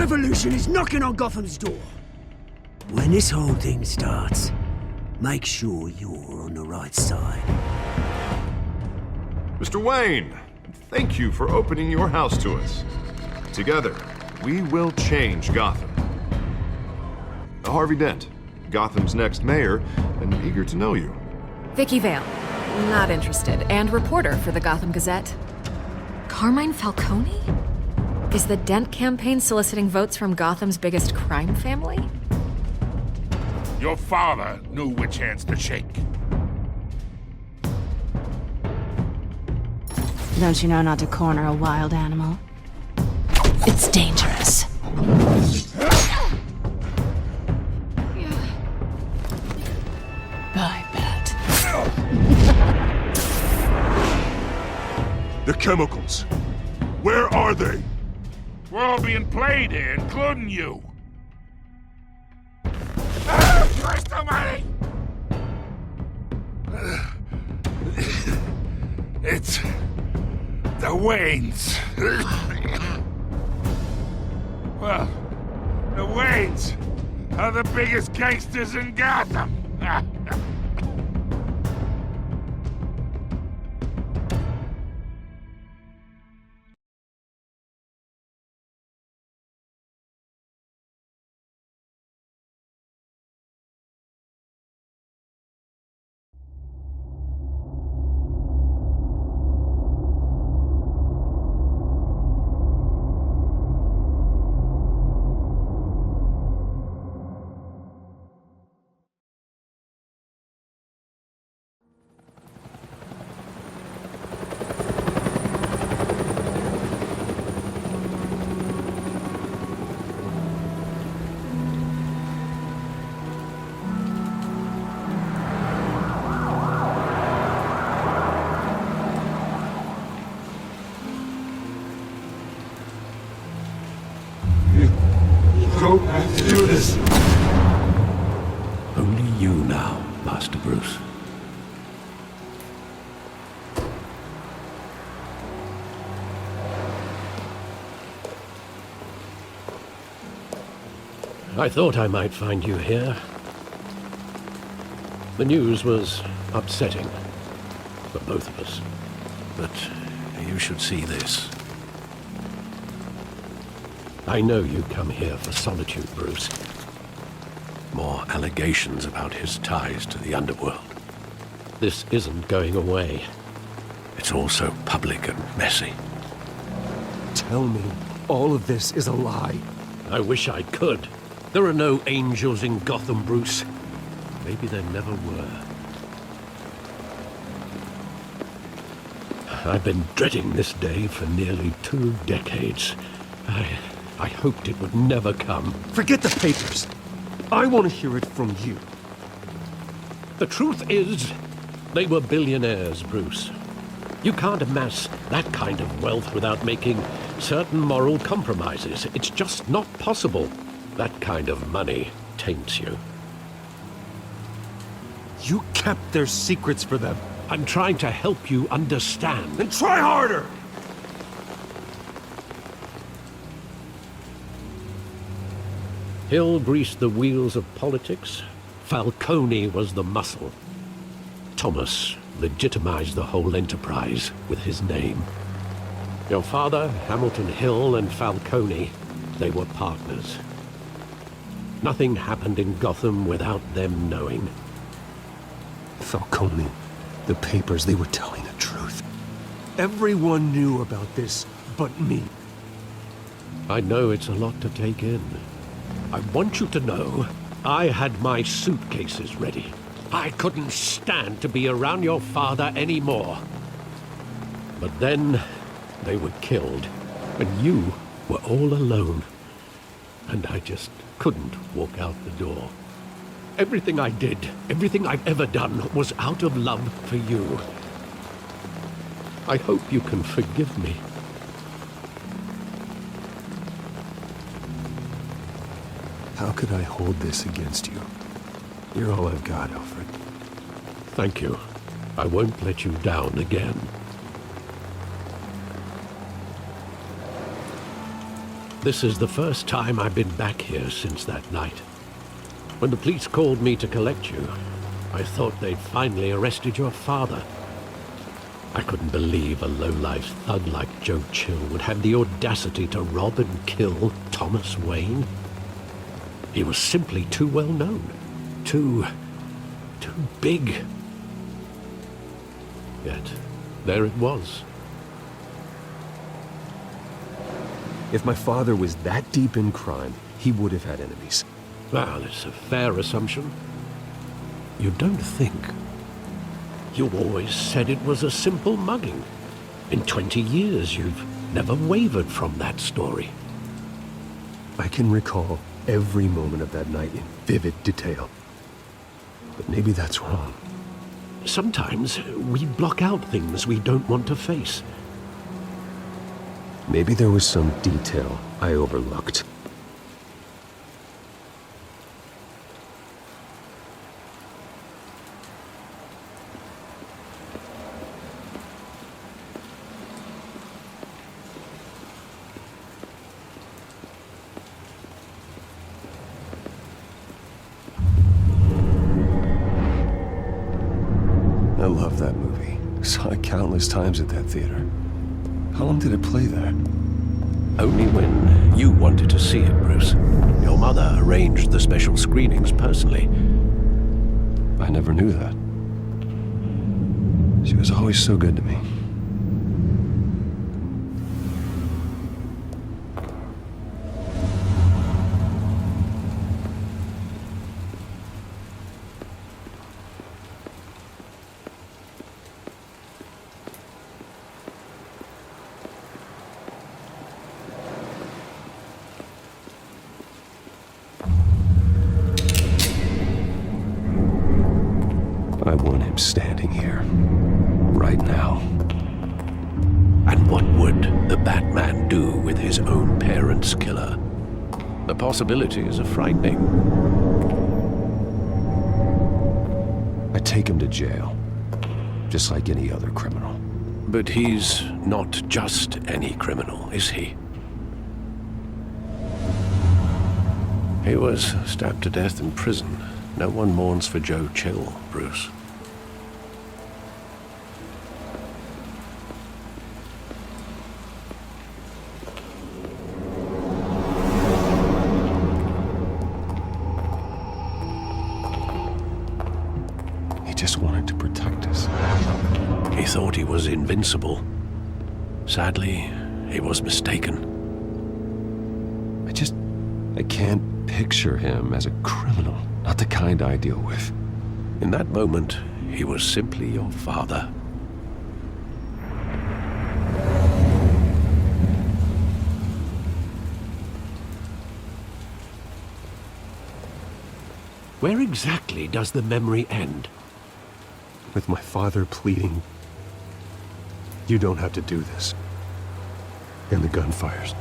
revolution is knocking on Gotham's door. When this whole thing starts, make sure you're on the right side. Mr. Wayne, thank you for opening your house to us. Together, we will change Gotham. Harvey Dent, Gotham's next mayor, and eager to know you. Vicky Vale, not interested, and reporter for the Gotham Gazette. Carmine Falcone? Is the Dent campaign soliciting votes from Gotham's biggest crime family? Your father knew which hands to shake. Don't you know not to corner a wild animal? It's dangerous. I bet. The chemicals. Where are they? We're all being played here, including you. Christ almighty! It's the Waynes. Well, the Waynes are the biggest gangsters in Gotham. Don't have to do this. Only you now, Master Bruce. I thought I might find you here. The news was upsetting for both of us. But you should see this. I know you come here for solitude, Bruce. More allegations about his ties to the underworld. This isn't going away. It's all so public and messy. Tell me, all of this is a lie. I wish I could. There are no angels in Gotham, Bruce. Maybe there never were. I've been dreading this day for nearly 2 decades. I hoped it would never come. Forget the papers. I want to hear it from you. The truth is, they were billionaires, Bruce. You can't amass that kind of wealth without making certain moral compromises. It's just not possible. That kind of money taints you. You kept their secrets for them. I'm trying to help you understand. Then try harder! Hill greased the wheels of politics. Falcone was the muscle. Thomas legitimized the whole enterprise with his name. Your father, Hamilton Hill, and Falcone, they were partners. Nothing happened in Gotham without them knowing. Falcone, the papers, they were telling the truth. Everyone knew about this but me. I know it's a lot to take in. I want you to know I had my suitcases ready. I couldn't stand to be around your father anymore. But then they were killed, and you were all alone. And I just couldn't walk out the door. Everything I did, everything I've ever done, was out of love for you. I hope you can forgive me. How could I hold this against you? You're all I've got, Alfred. Thank you. I won't let you down again. This is the first time I've been back here since that night. When the police called me to collect you, I thought they'd finally arrested your father. I couldn't believe a low-life thug like Joe Chill would have the audacity to rob and kill Thomas Wayne. He was simply too well known. Too big. Yet, there it was. If my father was that deep in crime, he would have had enemies. Well, it's a fair assumption. You don't think? You always said it was a simple mugging. In 20 years, you've never wavered from that story. I can recall every moment of that night in vivid detail. But maybe that's wrong. Sometimes we block out things we don't want to face. Maybe there was some detail I overlooked. I love that movie. Saw it countless times at that theater. How long did it play there? Only when you wanted to see it, Bruce. Your mother arranged the special screenings personally. I never knew that. She was always so good to me. I want him standing here, right now. And what would the Batman do with his own parents' killer? The possibilities are frightening. I take him to jail, just like any other criminal. But he's not just any criminal, is he? He was stabbed to death in prison. No one mourns for Joe Chill, Bruce. He just wanted to protect us. He thought he was invincible. Sadly, he was mistaken. I can't picture him as a criminal. Not the kind I deal with. In that moment, he was simply your father. Where exactly does the memory end? With my father pleading, "You don't have to do this." And the gun fires.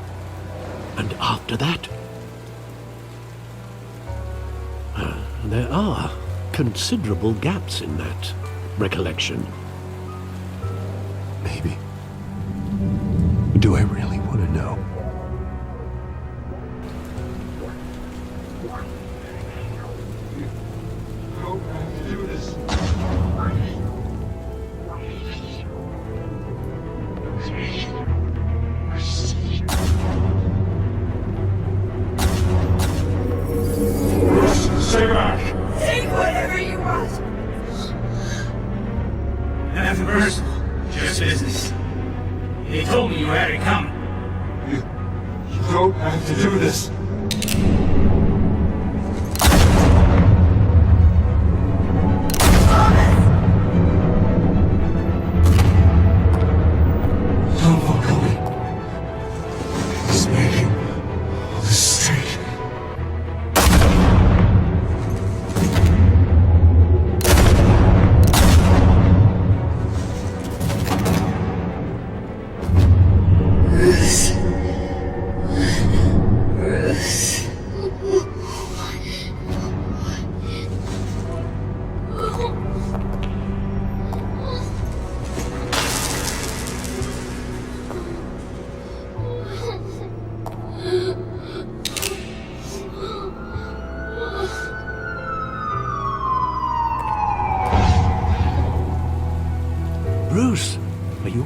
And after that? There are considerable gaps in that recollection. Maybe. Do I really want to know? Do this. Stay back! Take whatever you want. Nothing personal, just business. He told me you had it coming. You don't have to do this. Don't follow me. He's making a mistake.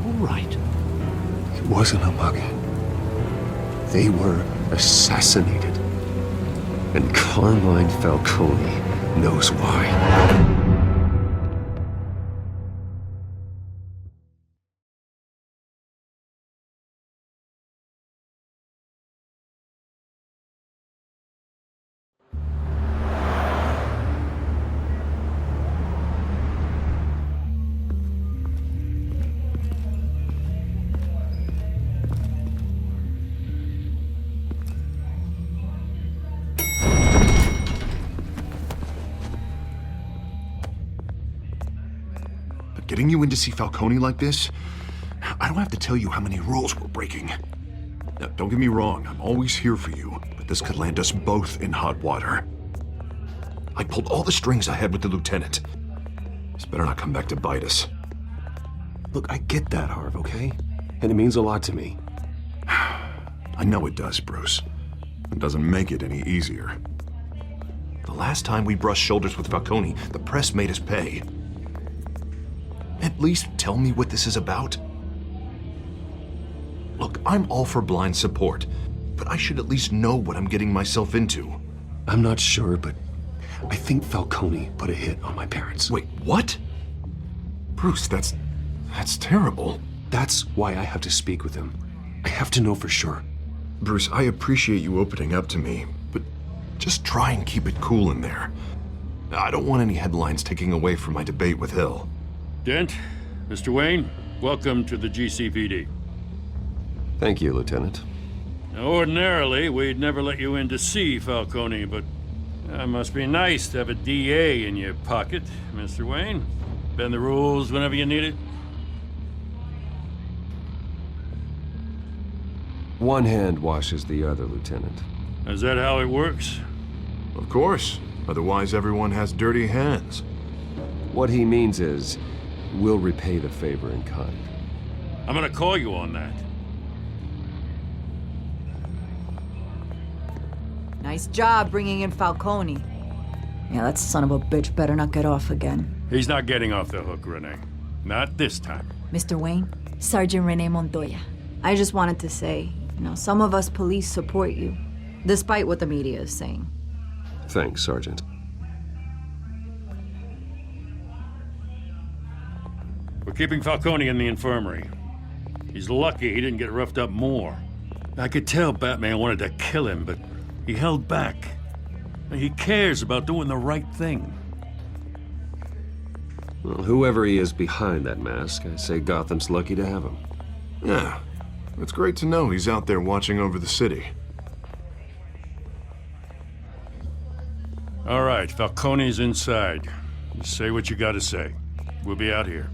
all right? It wasn't a mugging. They were assassinated. And Carmine Falcone knows why. Getting you in to see Falcone like this? I don't have to tell you how many rules we're breaking. Now, don't get me wrong, I'm always here for you, but this could land us both in hot water. I pulled all the strings I had with the lieutenant. This better not come back to bite us. Look, I get that, Harv, okay? And it means a lot to me. I know it does, Bruce. It doesn't make it any easier. The last time we brushed shoulders with Falcone, the press made us pay. At least tell me what this is about. Look, I'm all for blind support, but I should at least know what I'm getting myself into. I'm not sure, but I think Falcone put a hit on my parents. Wait, what? Bruce, that's terrible. That's why I have to speak with him. I have to know for sure. Bruce, I appreciate you opening up to me, but just try and keep it cool in there. I don't want any headlines taking away from my debate with Hill. Dent, Mr. Wayne, welcome to the GCPD. Thank you, Lieutenant. Now, ordinarily, we'd never let you in to see Falcone, but it must be nice to have a DA in your pocket, Mr. Wayne. Bend the rules whenever you need it. One hand washes the other, Lieutenant. Is that how it works? Of course. Otherwise, everyone has dirty hands. What he means is, we'll repay the favor in kind. I'm gonna call you on that. Nice job bringing in Falcone. Yeah, that son of a bitch better not get off again. He's not getting off the hook, Renee. Not this time. Mr. Wayne, Sergeant Renee Montoya. I just wanted to say, some of us police support you, despite what the media is saying. Thanks, Sergeant. We're keeping Falcone in the infirmary. He's lucky he didn't get roughed up more. I could tell Batman wanted to kill him, but he held back. He cares about doing the right thing. Well, whoever he is behind that mask, I say Gotham's lucky to have him. Yeah, it's great to know he's out there watching over the city. All right, Falcone's inside. Just say what you gotta say. We'll be out here.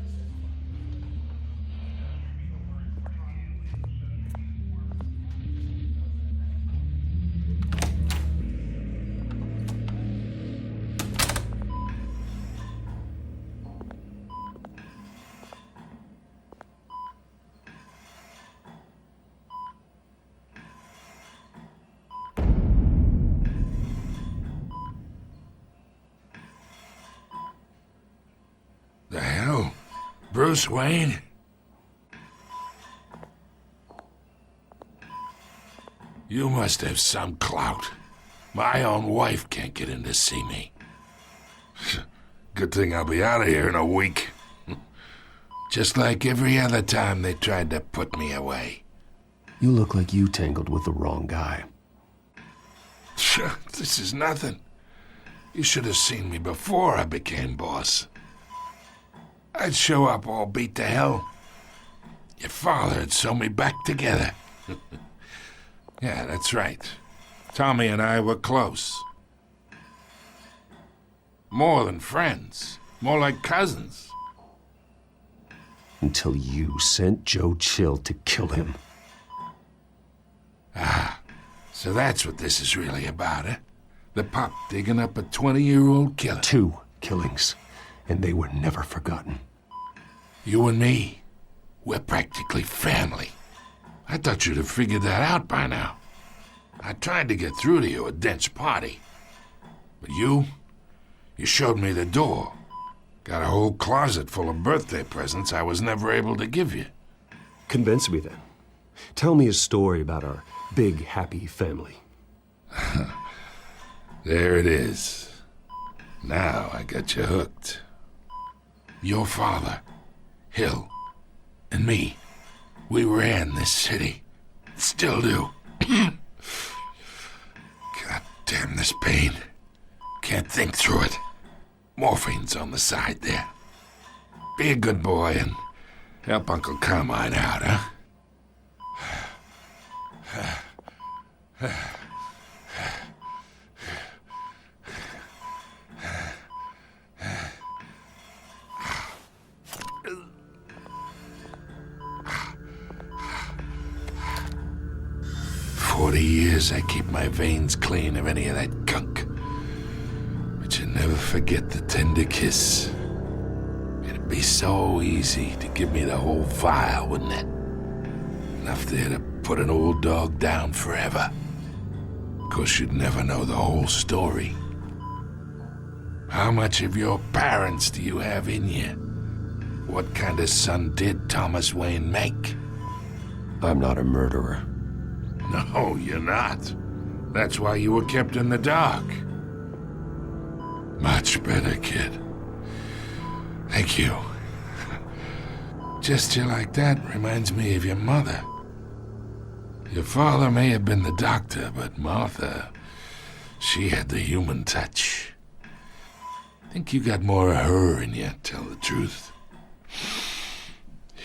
The hell? Bruce Wayne? You must have some clout. My own wife can't get in to see me. Good thing I'll be out of here in a week. Just like every other time they tried to put me away. You look like you tangled with the wrong guy. This is nothing. You should have seen me before I became boss. I'd show up all beat to hell. Your father'd sew me back together. Yeah, that's right. Tommy and I were close. More than friends. More like cousins. Until you sent Joe Chill to kill him. Ah, so that's what this is really about, eh? The pup digging up a 20-year-old killer. 2 killings, and they were never forgotten. You and me, we're practically family. I thought you'd have figured that out by now. I tried to get through to you at Dent's party. But you showed me the door. Got a whole closet full of birthday presents I was never able to give you. Convince me then. Tell me a story about our big, happy family. There it is. Now I got you hooked. Your father, Hill, and me, we ran this city. Still do. God damn this pain. Can't think through it. Morphine's on the side there. Be a good boy and help Uncle Carmine out, huh? 40 years I keep my veins clean of any of that gunk. But you never forget the tender kiss. It'd be so easy to give me the whole vial, wouldn't it? Enough there to put an old dog down forever. Of course, you'd never know the whole story. How much of your parents do you have in you? What kind of son did Thomas Wayne make? I'm not a murderer. No, you're not. That's why you were kept in the dark. Much better, kid. Thank you. Gesture like that reminds me of your mother. Your father may have been the doctor, but Martha, she had the human touch. I think you got more of her in you, tell the truth.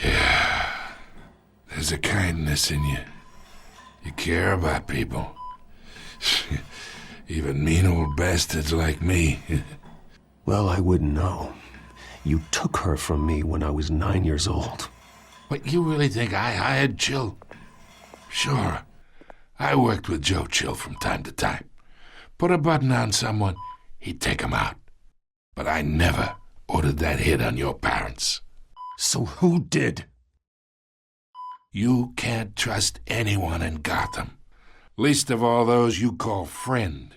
Yeah. There's a kindness in you. You care about people. Even mean old bastards like me. Well, I wouldn't know. You took her from me when I was 9 years old. But you really think I hired Chill? Sure. I worked with Joe Chill from time to time. Put a button on someone, he'd take him out. But I never ordered that hit on your parents. So who did? You can't trust anyone in Gotham. Least of all those you call friend.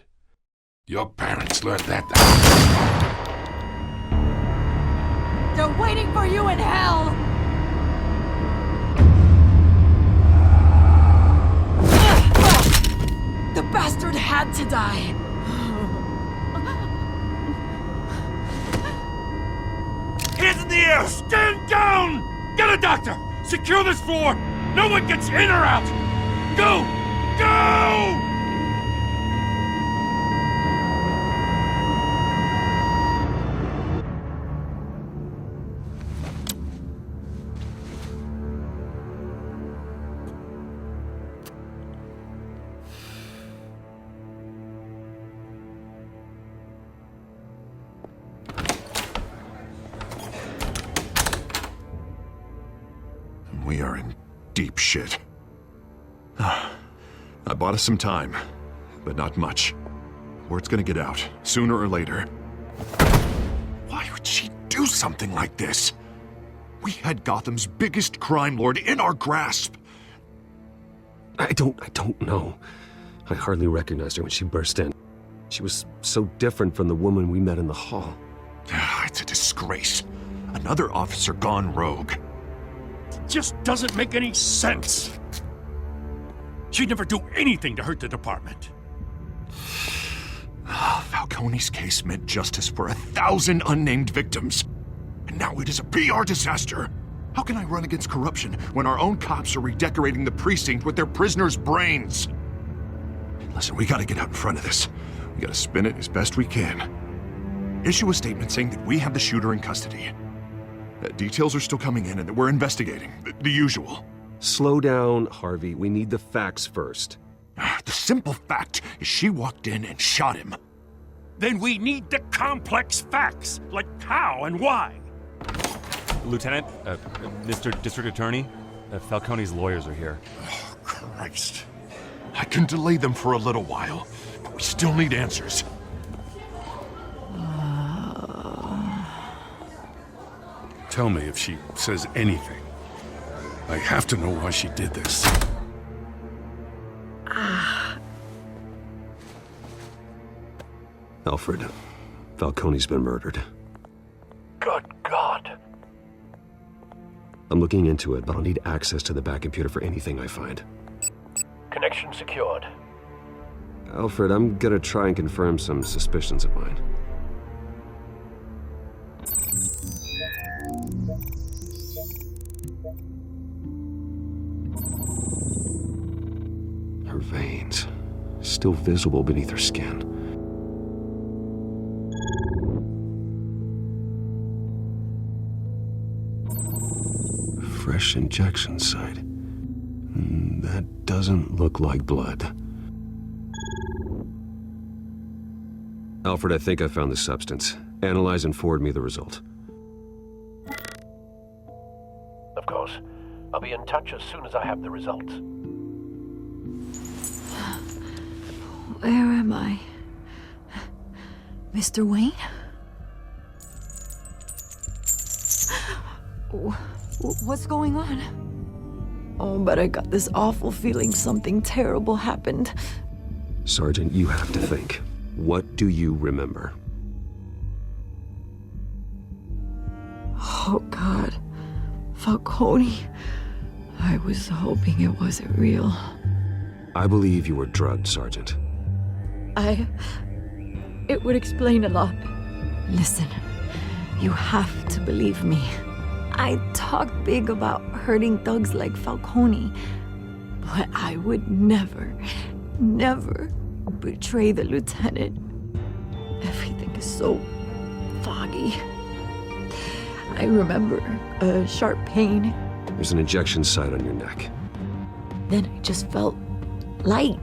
Your parents learned that. They're waiting for you in hell! The bastard had to die. Hands in the air! Stand down! Get a doctor! Secure this floor! No one gets in or out! Go! Go! We are in deep shit. I bought us some time, but not much. Word's gonna get out, sooner or later. Why would she do something like this? We had Gotham's biggest crime lord in our grasp. I don't know. I hardly recognized her when she burst in. She was so different from the woman we met in the hall. It's a disgrace. Another officer gone rogue. Just doesn't make any sense. She'd never do anything to hurt the department. Falcone's case meant justice for 1,000 unnamed victims. And now it is a PR disaster. How can I run against corruption when our own cops are redecorating the precinct with their prisoners' brains? Listen, we gotta get out in front of this. We gotta spin it as best we can. Issue a statement saying that we have the shooter in custody. Details are still coming in and that we're investigating. The usual. Slow down, Harvey. We need the facts first. The simple fact is she walked in and shot him. Then we need the complex facts, like how and why. Lieutenant, Mr. District Attorney, Falcone's lawyers are here. Oh, Christ. I can delay them for a little while, but we still need answers. Tell me if she says anything. I have to know why she did this. Alfred, Falcone's been murdered. Good God. I'm looking into it, but I'll need access to the back computer for anything I find. Connection secured. Alfred, I'm gonna try and confirm some suspicions of mine. Her veins, still visible beneath her skin. Fresh injection site. That doesn't look like blood. Alfred, I think I found the substance. Analyze and forward me the result. Of course. I'll be in touch as soon as I have the results. Where am I? Mr. Wayne? What's going on? Oh, but I got this awful feeling something terrible happened. Sergeant, you have to think. What do you remember? Oh, God. Falcone. I was hoping it wasn't real. I believe you were drugged, Sergeant. It would explain a lot. Listen, you have to believe me. I talk big about hurting thugs like Falcone, but I would never betray the lieutenant. Everything is so foggy. I remember a sharp pain. There's an injection site on your neck. Then I just felt light,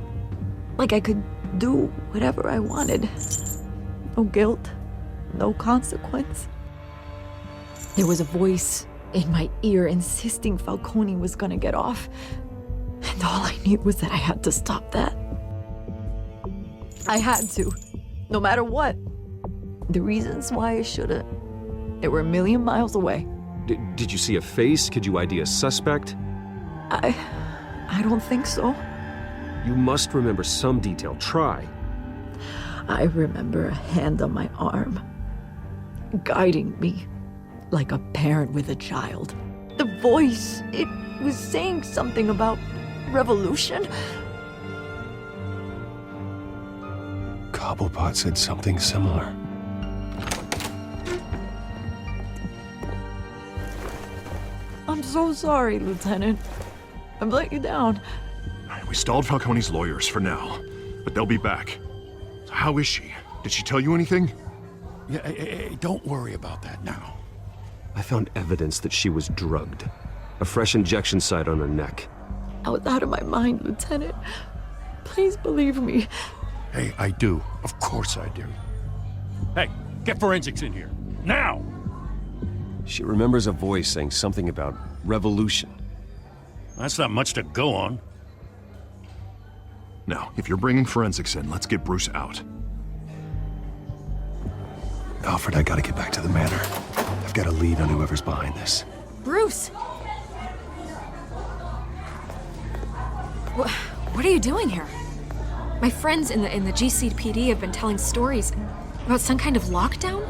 like I could do whatever I wanted. No guilt, no consequence. There was a voice in my ear insisting Falcone was gonna get off. And all I knew was that I had to stop that. I had to, no matter what. The reasons why I shouldn't, they were a million miles away. Did you see a face? Could you ID a suspect? I don't think so. You must remember some detail. Try. I remember a hand on my arm, guiding me like a parent with a child. The voice, it was saying something about revolution. Cobblepot said something similar. I'm so sorry, Lieutenant. I've let you down. We stalled Falcone's lawyers for now, but they'll be back. How is she? Did she tell you anything? Yeah, hey, don't worry about that now. I found evidence that she was drugged. A fresh injection site on her neck. I was out of my mind, Lieutenant. Please believe me. Hey, I do. Of course I do. Hey, get forensics in here. Now! She remembers a voice saying something about revolution. That's not much to go on. Now, if you're bringing forensics in, let's get Bruce out. Alfred, I gotta get back to the manor. I've got a lead on whoever's behind this. Bruce! What are you doing here? My friends in the GCPD have been telling stories about some kind of lockdown?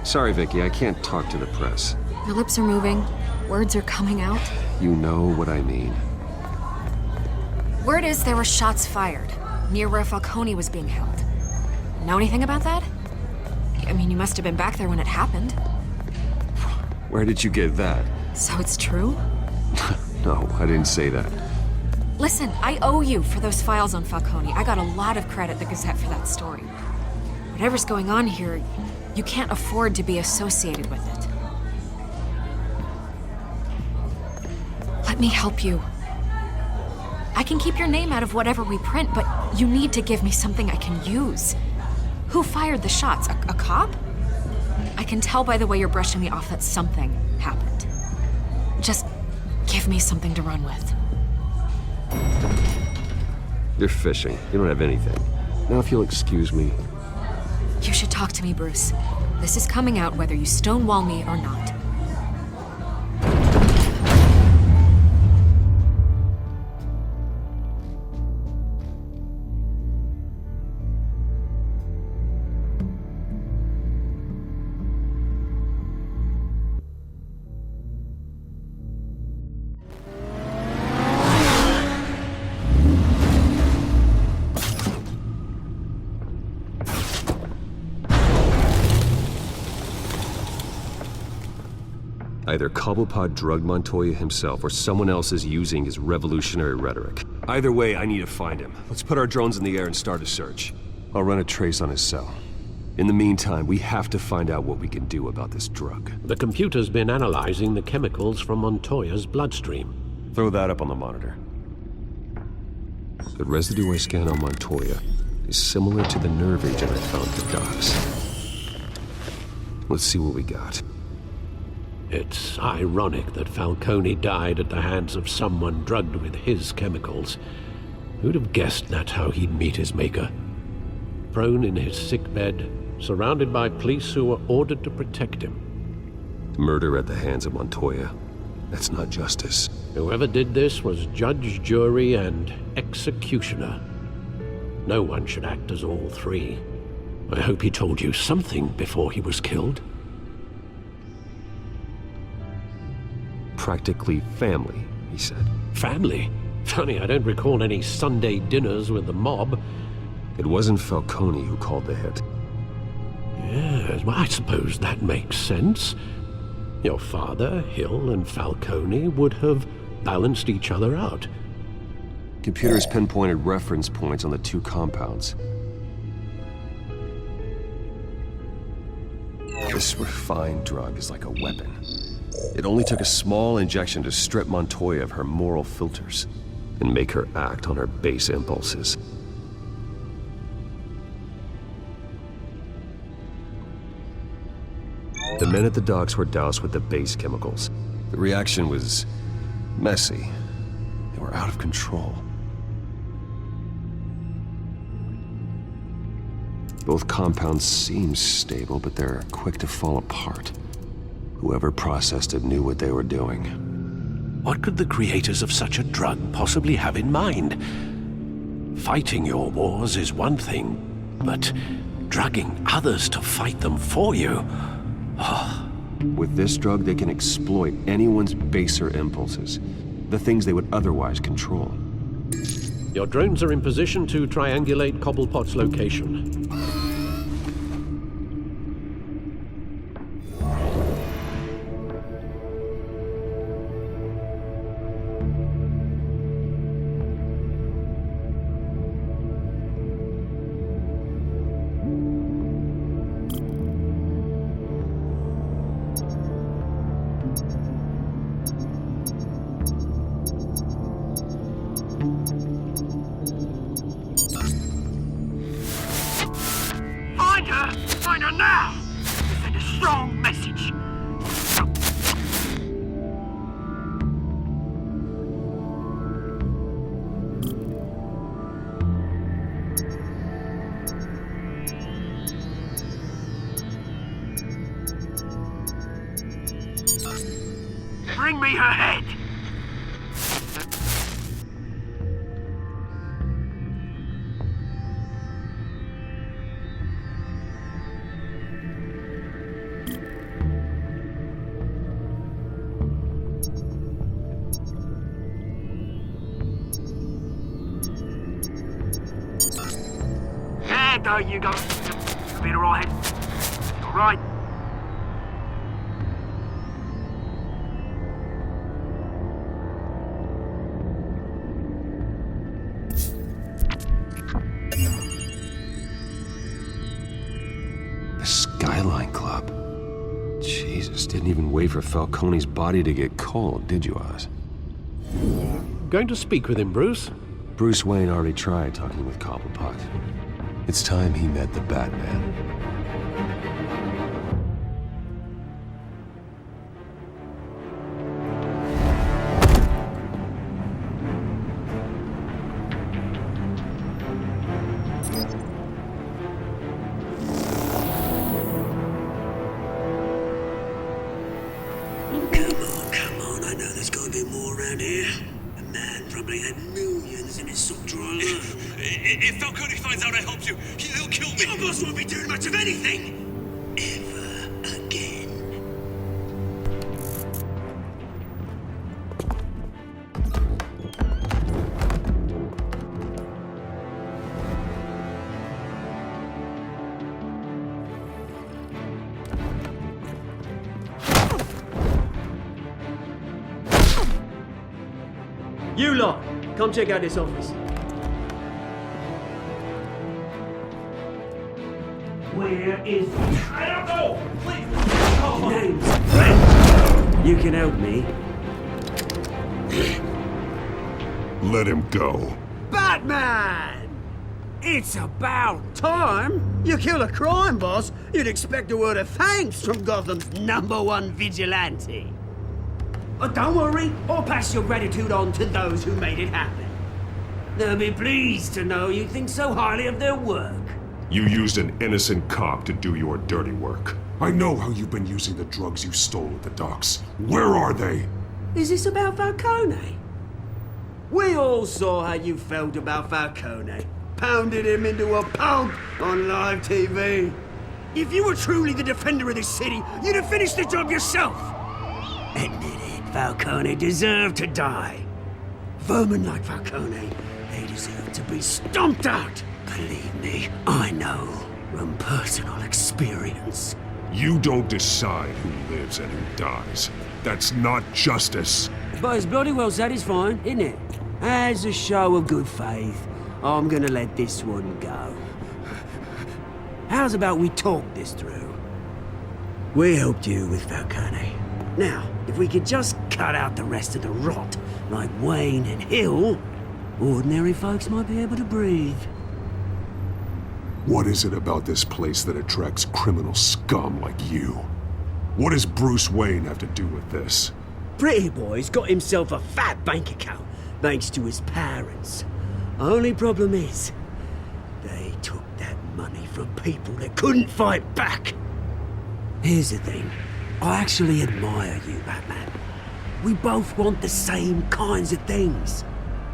Sorry, Vicky, I can't talk to the press. Your lips are moving, words are coming out. You know what I mean. Word is there were shots fired near where Falcone was being held. Know anything about that? I mean, you must have been back there when it happened. Where did you get that? So it's true? No, I didn't say that. Listen, I owe you for those files on Falcone. I got a lot of credit at the Gazette for that story. Whatever's going on here, you can't afford to be associated with it. Let me help you. I can keep your name out of whatever we print, but you need to give me something I can use. Who fired the shots? A cop? I can tell by the way you're brushing me off that something happened. Just give me something to run with. You're fishing. You don't have anything. Now, if you'll excuse me. You should talk to me, Bruce. This is coming out whether you stonewall me or not. Either Cobblepot drugged Montoya himself, or someone else is using his revolutionary rhetoric. Either way, I need to find him. Let's put our drones in the air and start a search. I'll run a trace on his cell. In the meantime, we have to find out what we can do about this drug. The computer's been analyzing the chemicals from Montoya's bloodstream. Throw that up on the monitor. The residue I scan on Montoya is similar to the nerve agent I found at the docks. Let's see what we got. It's ironic that Falcone died at the hands of someone drugged with his chemicals. Who'd have guessed that's how he'd meet his maker? Prone in his sickbed, surrounded by police who were ordered to protect him. Murder at the hands of Montoya. That's not justice. Whoever did this was judge, jury, and executioner. No one should act as all three. I hope he told you something before he was killed. Practically family, he said. Family? Funny, I don't recall any Sunday dinners with the mob. It wasn't Falcone who called the hit. Yes, well, I suppose that makes sense. Your father, Hill, and Falcone would have balanced each other out. Computers pinpointed reference points on the two compounds. This refined drug is like a weapon. It only took a small injection to strip Montoya of her moral filters and make her act on her base impulses. The men at the docks were doused with the base chemicals. The reaction was messy. They were out of control. Both compounds seem stable, but they're quick to fall apart. Whoever processed it knew what they were doing. What could the creators of such a drug possibly have in mind? Fighting your wars is one thing, but drugging others to fight them for you? With this drug, they can exploit anyone's baser impulses, the things they would otherwise control. Your drones are in position to triangulate Cobblepot's location. Find her now! Send a strong message. Bring me her head! There you go. You'll be alright. Alright. The Skyline Club. Jesus, didn't even wait for Falcone's body to get cold, did you, Oz? Going to speak with him, Bruce? Bruce Wayne already tried talking with Cobblepot. It's time he met the Batman. Come on, I know there's gotta be more around here. The man probably had millions in his sock drawer alone. If Falcone finds out I helped you, he'll kill me. Your boss won't be doing much of anything! Ever again. You lot, come check out this office. Where is... I don't know! Please! Name's Brent. You can help me. Let him go. Batman! It's about time! You kill a crime boss, you'd expect a word of thanks from Gotham's #1 vigilante. But don't worry, I'll pass your gratitude on to those who made it happen. They'll be pleased to know you think so highly of their work. You used an innocent cop to do your dirty work. I know how you've been using the drugs you stole at the docks. Where are they? Is this about Falcone? We all saw how you felt about Falcone. Pounded him into a pulp on live TV. If you were truly the defender of this city, you'd have finished the job yourself. Admit it, Falcone deserved to die. Vermin like Falcone, they deserve to be stomped out. Believe me, I know from personal experience. You don't decide who lives and who dies. That's not justice. But it's bloody well satisfying, isn't it? As a show of good faith, I'm gonna let this one go. How's about we talk this through? We helped you with Falcone. Now, if we could just cut out the rest of the rot, like Wayne and Hill, ordinary folks might be able to breathe. What is it about this place that attracts criminal scum like you? What does Bruce Wayne have to do with this? Pretty Boy's got himself a fat bank account, thanks to his parents. Only problem is, they took that money from people that couldn't fight back. Here's the thing. I actually admire you, Batman. We both want the same kinds of things.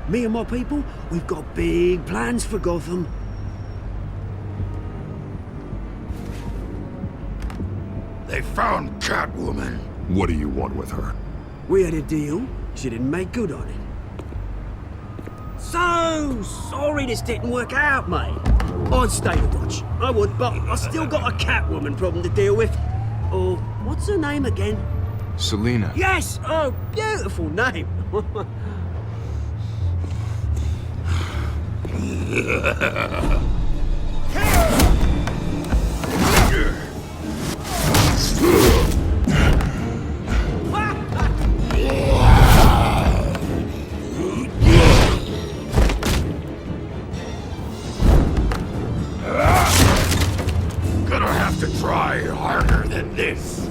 Me and my people, we've got big plans for Gotham. They found Catwoman. What do you want with her? We had a deal. She didn't make good on it. So sorry this didn't work out, mate. I'd stay to watch. I would, but I still got a Catwoman problem to deal with. Oh, what's her name again? Selina. Yes! Oh, beautiful name. Gonna have to try harder than this.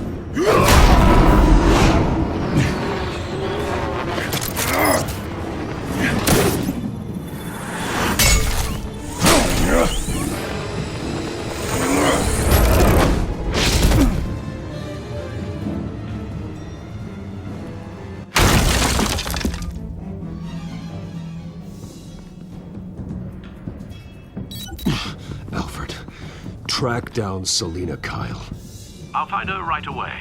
Alfred, track down Selina Kyle. I'll find her right away.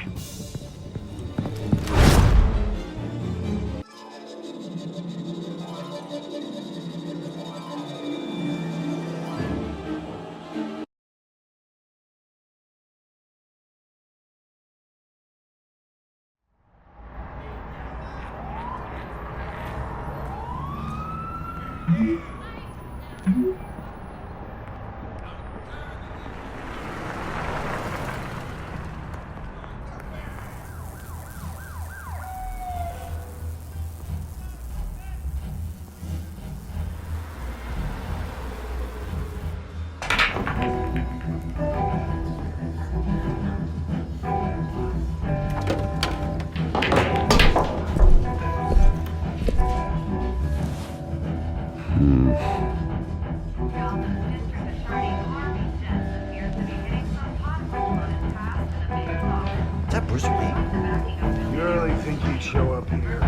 Is that Bruce Wayne? You really think he'd show up here?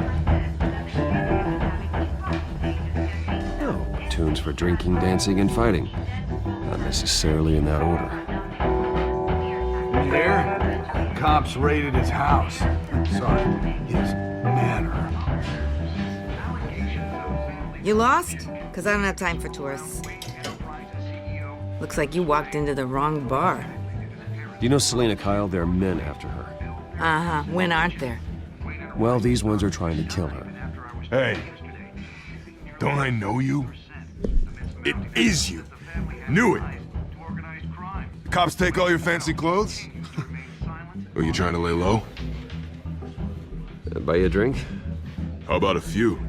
Oh, tunes for drinking, dancing, and fighting. Not necessarily in that order. You hear? Cops raided his house. Sorry, his manor. You lost? Because I don't have time for tourists. Looks like you walked into the wrong bar. Do you know Selina Kyle? There are men after her. Uh-huh. When aren't there? Well, these ones are trying to kill her. Hey, Don't I know you? It is you. Knew it. The cops take all your fancy clothes? Are you trying to lay low? Buy you a drink? How about a few?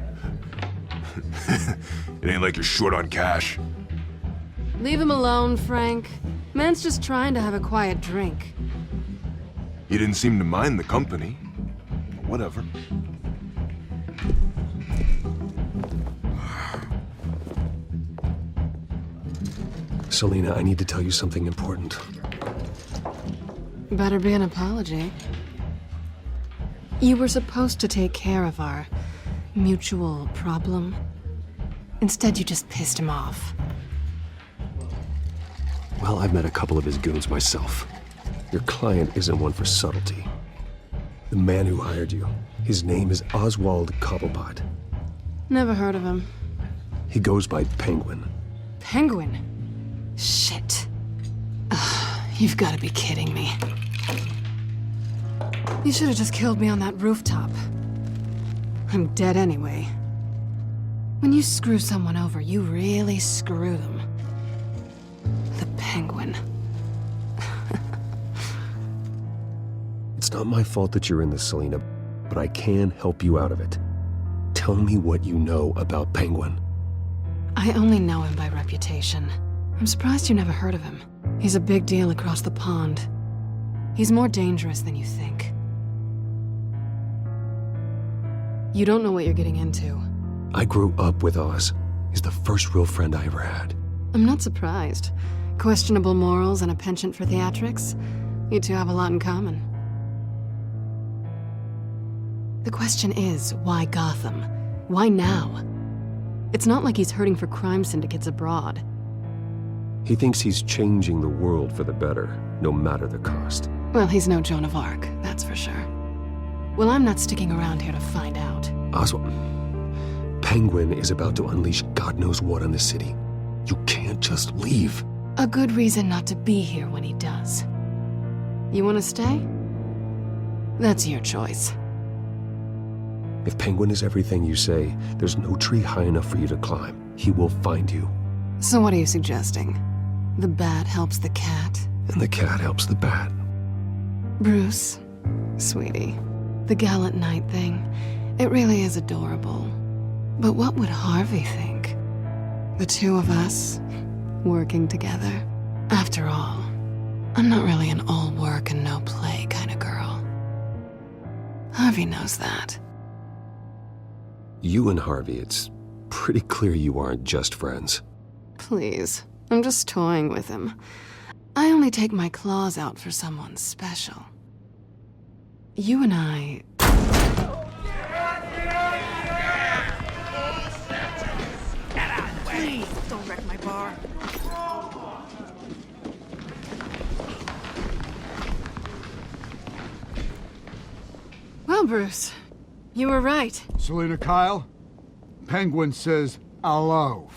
It ain't like you're short on cash. Leave him alone, Frank. Man's just trying to have a quiet drink. You didn't seem to mind the company. Whatever. Selina, I need to tell you something important. Better be an apology. You were supposed to take care of our mutual problem. Instead, you just pissed him off. Well, I've met a couple of his goons myself. Your client isn't one for subtlety. The man who hired you, his name is Oswald Cobblepot. Never heard of him. He goes by Penguin. Penguin? Shit. Ugh, you've got to be kidding me. You should have just killed me on that rooftop. I'm dead anyway. When you screw someone over, you really screw them. The Penguin. It's not my fault that you're in this, Selina, but I can help you out of it. Tell me what you know about Penguin. I only know him by reputation. I'm surprised you never heard of him. He's a big deal across the pond. He's more dangerous than you think. You don't know what you're getting into. I grew up with Oz. He's the first real friend I ever had. I'm not surprised. Questionable morals and a penchant for theatrics. You two have a lot in common. The question is, why Gotham? Why now? It's not like he's hurting for crime syndicates abroad. He thinks he's changing the world for the better, no matter the cost. Well, he's no Joan of Arc, that's for sure. Well, I'm not sticking around here to find out. Oswald, Penguin is about to unleash God knows what on the city. You can't just leave. A good reason not to be here when he does. You want to stay? That's your choice. If Penguin is everything you say, there's no tree high enough for you to climb. He will find you. So what are you suggesting? The bat helps the cat? And the cat helps the bat. Bruce, sweetie, the gallant knight thing, it really is adorable. But what would Harvey think? The two of us, working together? After all, I'm not really an all work and no play kind of girl. Harvey knows that. You and Harvey, it's pretty clear you aren't just friends. Please, I'm just toying with him. I only take my claws out for someone special. You and I... Please, don't wreck my bar. Well, Bruce, you were right. Selina Kyle, Penguin says hello.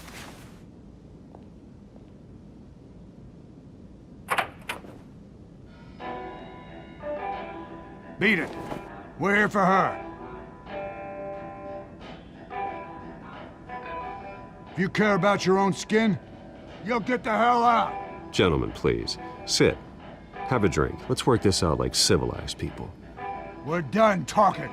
Beat it. We're here for her. If you care about your own skin, you'll get the hell out. Gentlemen, please, sit. Have a drink. Let's work this out like civilized people. We're done talking.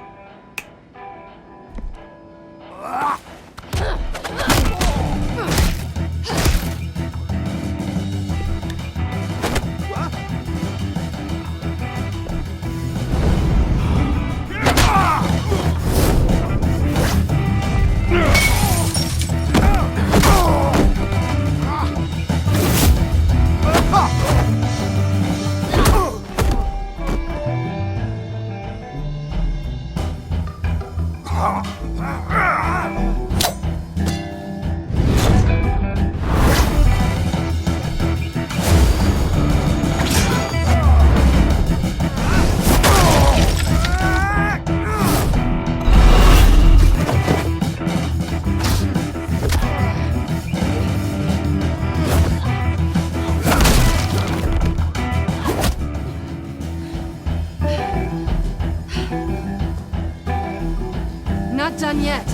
Not done yet.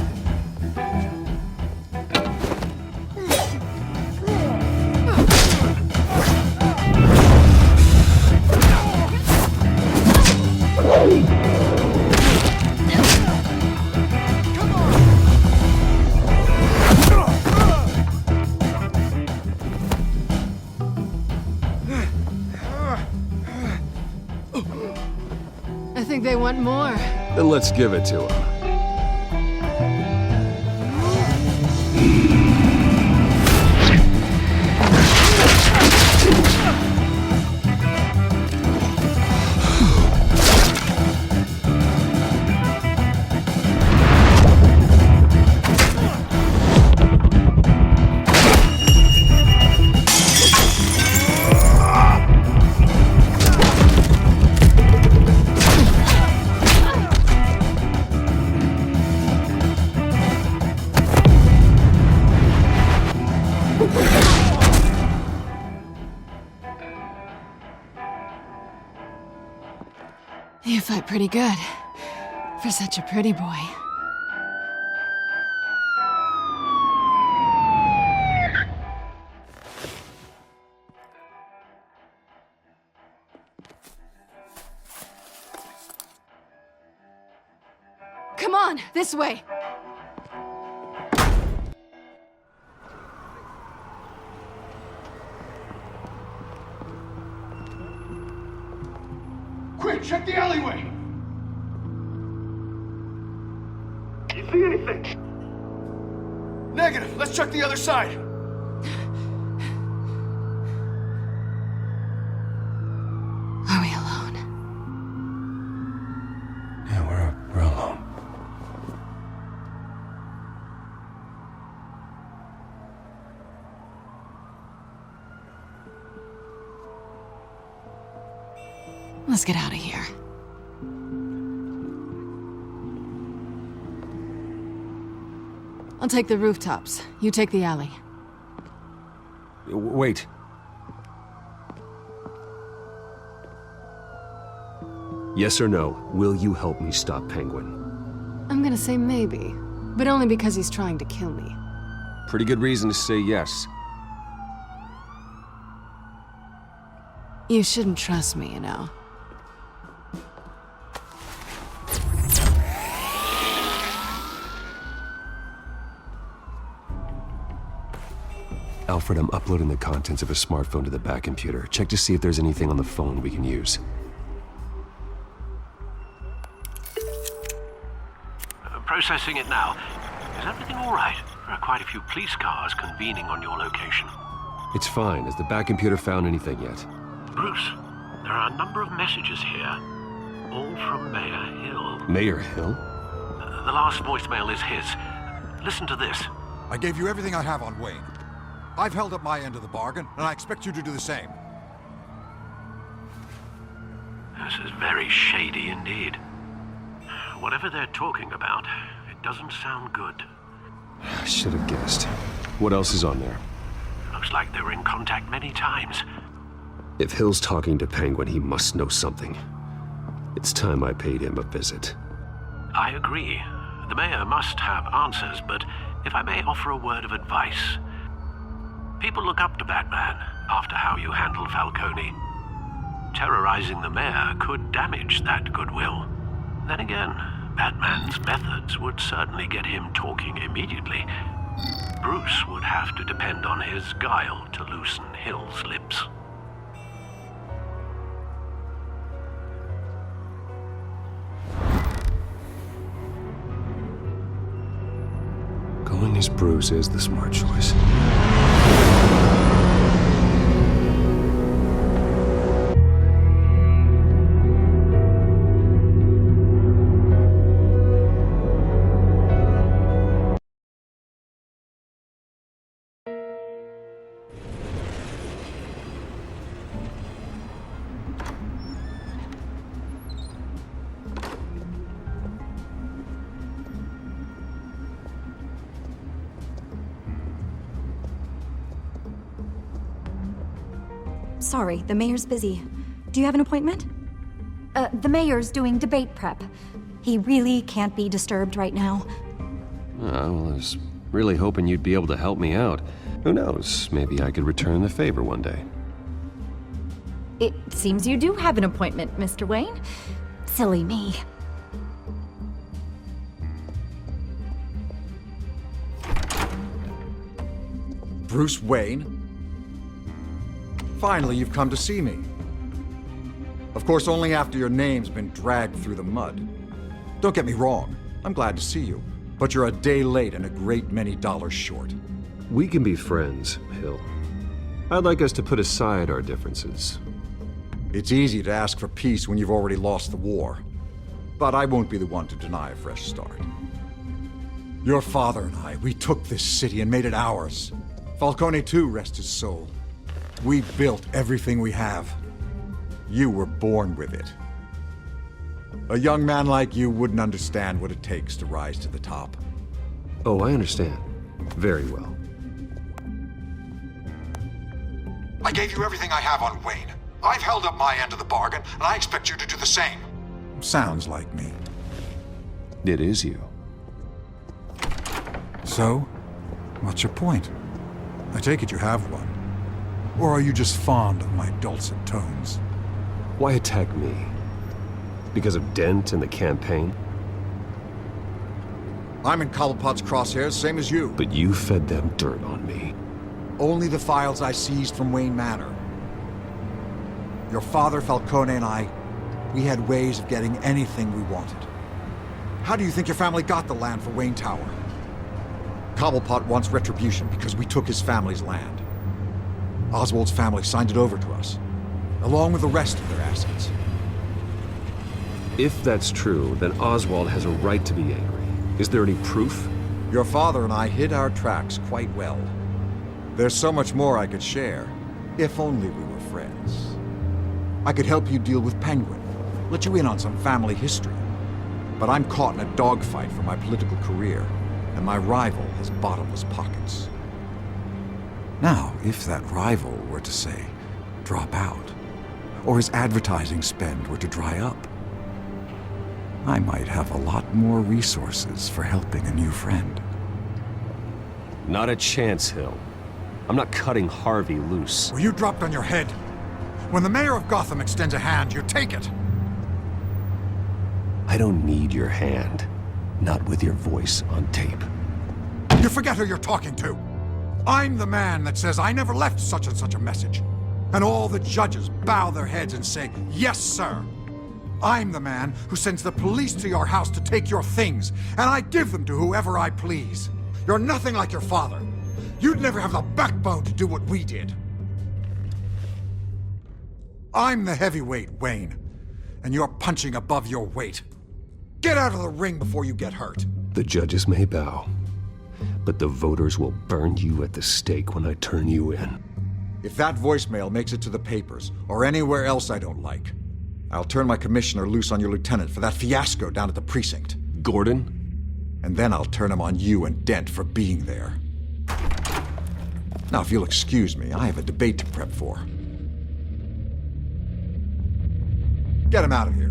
I think they want more. Then let's give it to them. You fight pretty good. For such a pretty boy. Come on, this way. Quick, check the alleyway! You see anything? Negative. Let's check the other side. Are we alone? Yeah, we're alone. Let's get out of here. I'll take the rooftops. You take the alley. Wait. Yes or no, will you help me stop Penguin? I'm gonna say maybe, but only because he's trying to kill me. Pretty good reason to say yes. You shouldn't trust me, you know. Alfred, I'm uploading the contents of a smartphone to the back computer. Check to see if there's anything on the phone we can use. Processing it now. Is everything all right? There are quite a few police cars convening on your location. It's fine. Has the back computer found anything yet? Bruce, there are a number of messages here. All from Mayor Hill. Mayor Hill? The last voicemail is his. Listen to this. I gave you everything I have on Wayne. I've held up my end of the bargain, and I expect you to do the same. This is very shady indeed. Whatever they're talking about, it doesn't sound good. I should have guessed. What else is on there? Looks like they were in contact many times. If Hill's talking to Penguin, he must know something. It's time I paid him a visit. I agree. The mayor must have answers, but if I may offer a word of advice. People look up to Batman after how you handled Falcone. Terrorizing the mayor could damage that goodwill. Then again, Batman's methods would certainly get him talking immediately. Bruce would have to depend on his guile to loosen Hill's lips. Going as Bruce is the smart choice. Sorry, the mayor's busy. Do you have an appointment? The mayor's doing debate prep. He really can't be disturbed right now. Well, I was really hoping you'd be able to help me out. Who knows, maybe I could return the favor one day. It seems you do have an appointment, Mr. Wayne. Silly me. Bruce Wayne? Finally, you've come to see me. Of course, only after your name's been dragged through the mud. Don't get me wrong, I'm glad to see you, but you're a day late and a great many dollars short. We can be friends, Hill. I'd like us to put aside our differences. It's easy to ask for peace when you've already lost the war. But I won't be the one to deny a fresh start. Your father and I, we took this city and made it ours. Falcone too, rest his soul. We built everything we have. You were born with it. A young man like you wouldn't understand what it takes to rise to the top. Oh, I understand. Very well. I gave you everything I have on Wayne. I've held up my end of the bargain, and I expect you to do the same. Sounds like me. It is you. So, what's your point? I take it you have one. Or are you just fond of my dulcet tones? Why attack me? Because of Dent and the campaign? I'm in Cobblepot's crosshairs, same as you. But you fed them dirt on me. Only the files I seized from Wayne Manor. Your father, Falcone, and I, we had ways of getting anything we wanted. How do you think your family got the land for Wayne Tower? Cobblepot wants retribution because we took his family's land. Oswald's family signed it over to us, along with the rest of their assets. If that's true, then Oswald has a right to be angry. Is there any proof? Your father and I hid our tracks quite well. There's so much more I could share, if only we were friends. I could help you deal with Penguin, let you in on some family history. But I'm caught in a dogfight for my political career, and my rival has bottomless pockets. Now, if that rival were to, say, drop out, or his advertising spend were to dry up, I might have a lot more resources for helping a new friend. Not a chance, Hill. I'm not cutting Harvey loose. Well, you dropped on your head. When the mayor of Gotham extends a hand, you take it. I don't need your hand. Not with your voice on tape. You forget who you're talking to. I'm the man that says I never left such and such a message. And all the judges bow their heads and say, yes, sir. I'm the man who sends the police to your house to take your things, and I give them to whoever I please. You're nothing like your father. You'd never have the backbone to do what we did. I'm the heavyweight, Wayne, and you're punching above your weight. Get out of the ring before you get hurt. The judges may bow, but the voters will burn you at the stake when I turn you in. If that voicemail makes it to the papers, or anywhere else I don't like, I'll turn my commissioner loose on your lieutenant for that fiasco down at the precinct. Gordon? And then I'll turn him on you and Dent for being there. Now, if you'll excuse me, I have a debate to prep for. Get him out of here.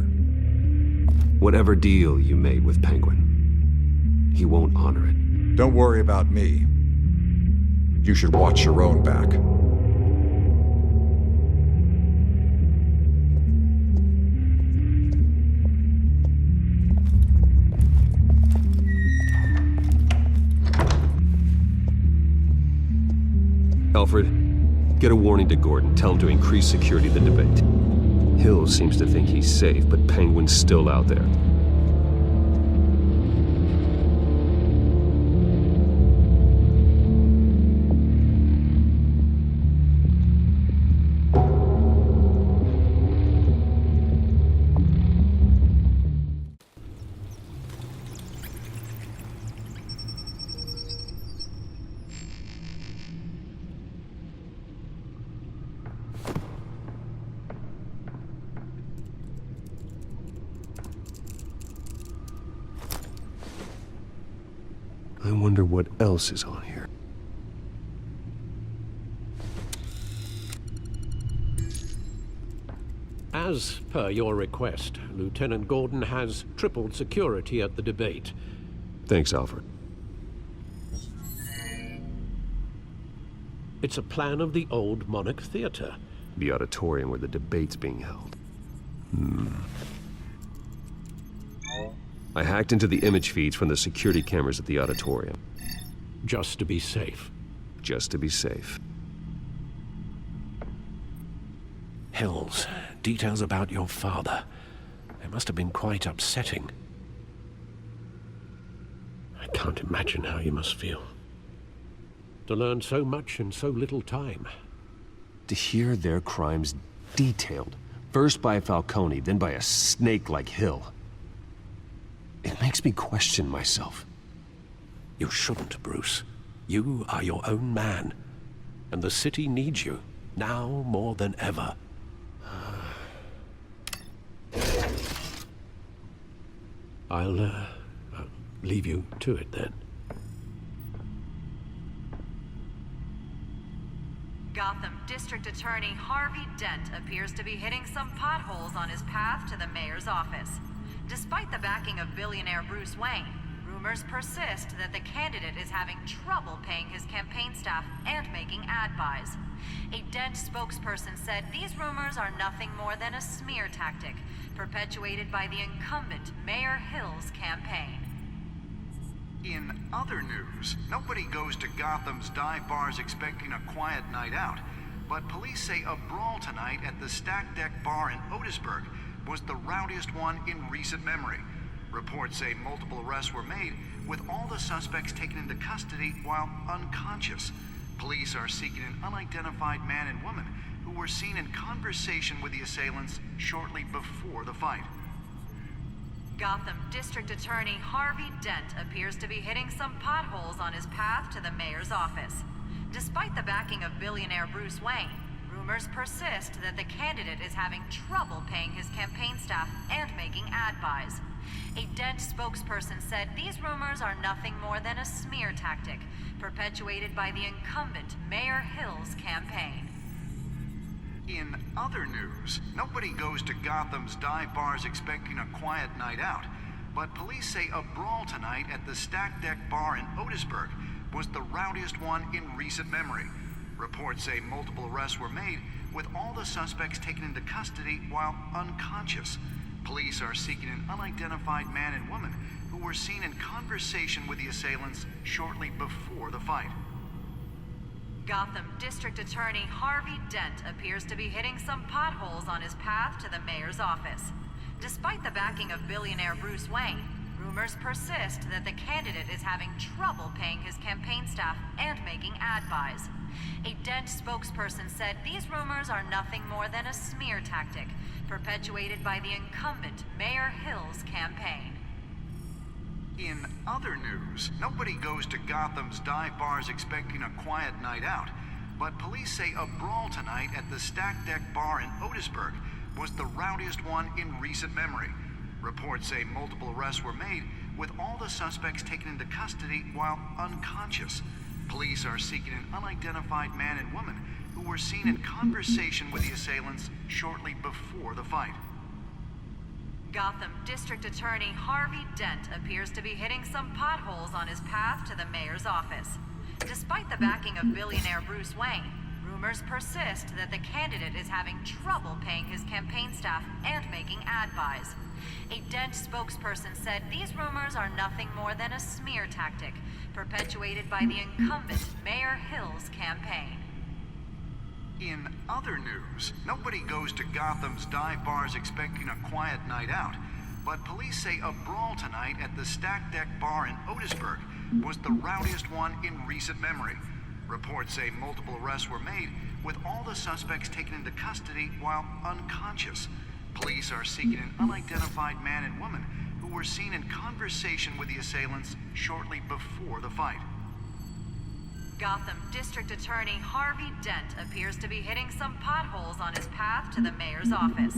Whatever deal you made with Penguin, he won't honor it. Don't worry about me. You should watch your own back. Alfred, get a warning to Gordon. Tell him to increase security of the debate. Hill seems to think he's safe, but Penguin's still out there. I wonder what else is on here. As per your request, Lieutenant Gordon has tripled security at the debate. Thanks, Alfred. It's a plan of the old Monarch Theater. The auditorium where the debate's being held. I hacked into the image feeds from the security cameras at the auditorium. Just to be safe. Just to be safe. Hills, details about your father. They must have been quite upsetting. I can't imagine how you must feel. To learn so much in so little time. To hear their crimes detailed, first by Falcone, then by a snake like Hill. It makes me question myself. You shouldn't, Bruce. You are your own man. And the city needs you, now more than ever. I'll leave you to it then. Gotham District Attorney Harvey Dent appears to be hitting some potholes on his path to the mayor's office. Despite the backing of billionaire Bruce Wayne, rumors persist that the candidate is having trouble paying his campaign staff and making ad buys. A Dent spokesperson said these rumors are nothing more than a smear tactic, perpetuated by the incumbent Mayor Hill's campaign. In other news, nobody goes to Gotham's dive bars expecting a quiet night out, but police say a brawl tonight at the Stack Deck Bar in Otisburg was the rowdiest one in recent memory. Reports say multiple arrests were made, with all the suspects taken into custody while unconscious. Police are seeking an unidentified man and woman who were seen in conversation with the assailants shortly before the fight. Gotham District Attorney Harvey Dent appears to be hitting some potholes on his path to the mayor's office. Despite the backing of billionaire Bruce Wayne, rumors persist that the candidate is having trouble paying his campaign staff and making ad buys. A Dent spokesperson said these rumors are nothing more than a smear tactic, perpetuated by the incumbent Mayor Hill's campaign. In other news, nobody goes to Gotham's dive bars expecting a quiet night out, but police say a brawl tonight at the Stack Deck Bar in Otisburg was the rowdiest one in recent memory. Reports say multiple arrests were made, with all the suspects taken into custody while unconscious. Police are seeking an unidentified man and woman who were seen in conversation with the assailants shortly before the fight. Gotham District Attorney Harvey Dent appears to be hitting some potholes on his path to the mayor's office. Despite the backing of billionaire Bruce Wayne, rumors persist that the candidate is having trouble paying his campaign staff and making ad buys. A Dent spokesperson said these rumors are nothing more than a smear tactic, perpetuated by the incumbent Mayor Hill's campaign. In other news, nobody goes to Gotham's dive bars expecting a quiet night out, but police say a brawl tonight at the Stack Deck Bar in Otisburg was the rowdiest one in recent memory. Reports say multiple arrests were made, with all the suspects taken into custody while unconscious. Police are seeking an unidentified man and woman who were seen in conversation with the assailants shortly before the fight. Gotham District Attorney Harvey Dent appears to be hitting some potholes on his path to the mayor's office. Despite the backing of billionaire Bruce Wayne, rumors persist that the candidate is having trouble paying his campaign staff and making ad buys. A Dent spokesperson said these rumors are nothing more than a smear tactic, perpetuated by the incumbent Mayor Hill's campaign. In other news, nobody goes to Gotham's dive bars expecting a quiet night out, but police say a brawl tonight at the Stack Deck Bar in Otisburg was the rowdiest one in recent memory. Reports say multiple arrests were made, with all the suspects taken into custody while unconscious. Police are seeking an unidentified man and woman who were seen in conversation with the assailants shortly before the fight. Gotham District Attorney Harvey Dent appears to be hitting some potholes on his path to the mayor's office.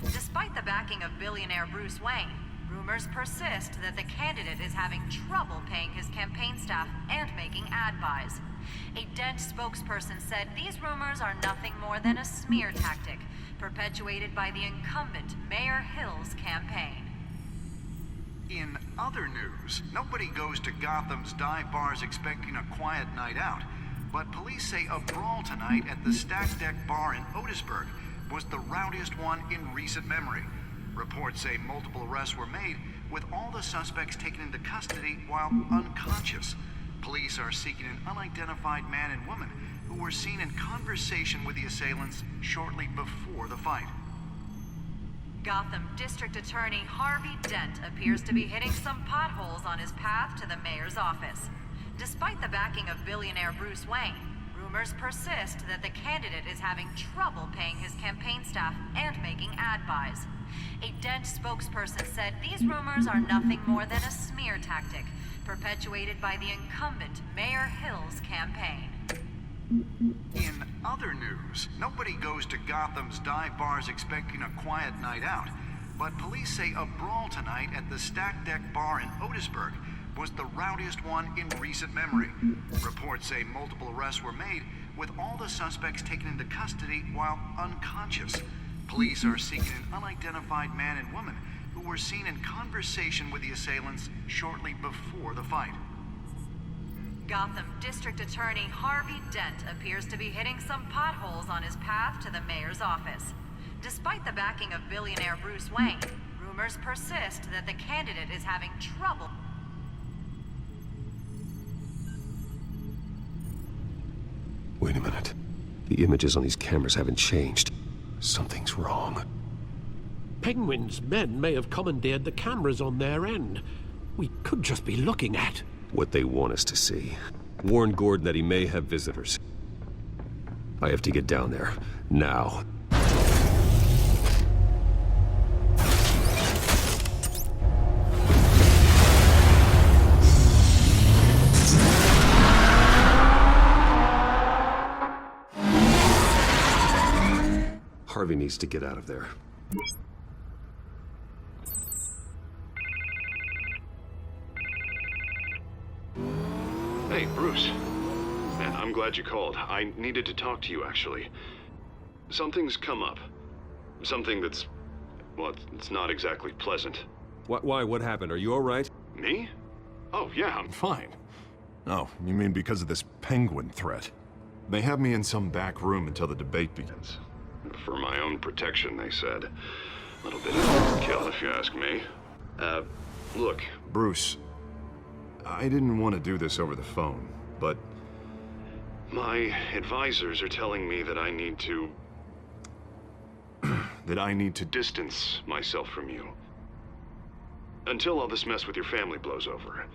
Despite the backing of billionaire Bruce Wayne, rumors persist that the candidate is having trouble paying his campaign staff and making ad buys. A Dent spokesperson said these rumors are nothing more than a smear tactic, perpetuated by the incumbent Mayor Hill's campaign. In other news, nobody goes to Gotham's dive bars expecting a quiet night out, but police say a brawl tonight at the Stack Deck Bar in Otisburg was the rowdiest one in recent memory. Reports say multiple arrests were made, with all the suspects taken into custody while unconscious. Police are seeking an unidentified man and woman who were seen in conversation with the assailants shortly before the fight. Gotham District Attorney Harvey Dent appears to be hitting some potholes on his path to the mayor's office. Despite the backing of billionaire Bruce Wayne, rumors persist that the candidate is having trouble paying his campaign staff and making ad buys. A Dent spokesperson said these rumors are nothing more than a smear tactic, perpetuated by the incumbent Mayor Hill's campaign. In other news, nobody goes to Gotham's dive bars expecting a quiet night out, but police say a brawl tonight at the Stack Deck Bar in Otisburg was the rowdiest one in recent memory. Reports say multiple arrests were made, with all the suspects taken into custody while unconscious. Police are seeking an unidentified man and woman who were seen in conversation with the assailants shortly before the fight. Gotham District Attorney Harvey Dent appears to be hitting some potholes on his path to the mayor's office. Despite the backing of billionaire Bruce Wayne, rumors persist that the candidate is having trouble. Wait a minute. The images on these cameras haven't changed. Something's wrong. Penguin's men may have commandeered the cameras on their end. We could just be looking at what they want us to see. Warn Gordon that he may have visitors. I have to get down there. Now. Harvey needs to get out of there. Hey, Bruce. Man, I'm glad you called. I needed to talk to you, actually. Something's come up. Something that's... well, it's not exactly pleasant. Why? What happened? Are you all right? Me? Oh, yeah, I'm fine. Oh, you mean because of this penguin threat? They have me in some back room until the debate begins. For my own protection, they said. A little bit of overkill, if you ask me. Look, Bruce... I didn't want to do this over the phone, but my advisors are telling me that I need to... distance myself from you. Until all this mess with your family blows over.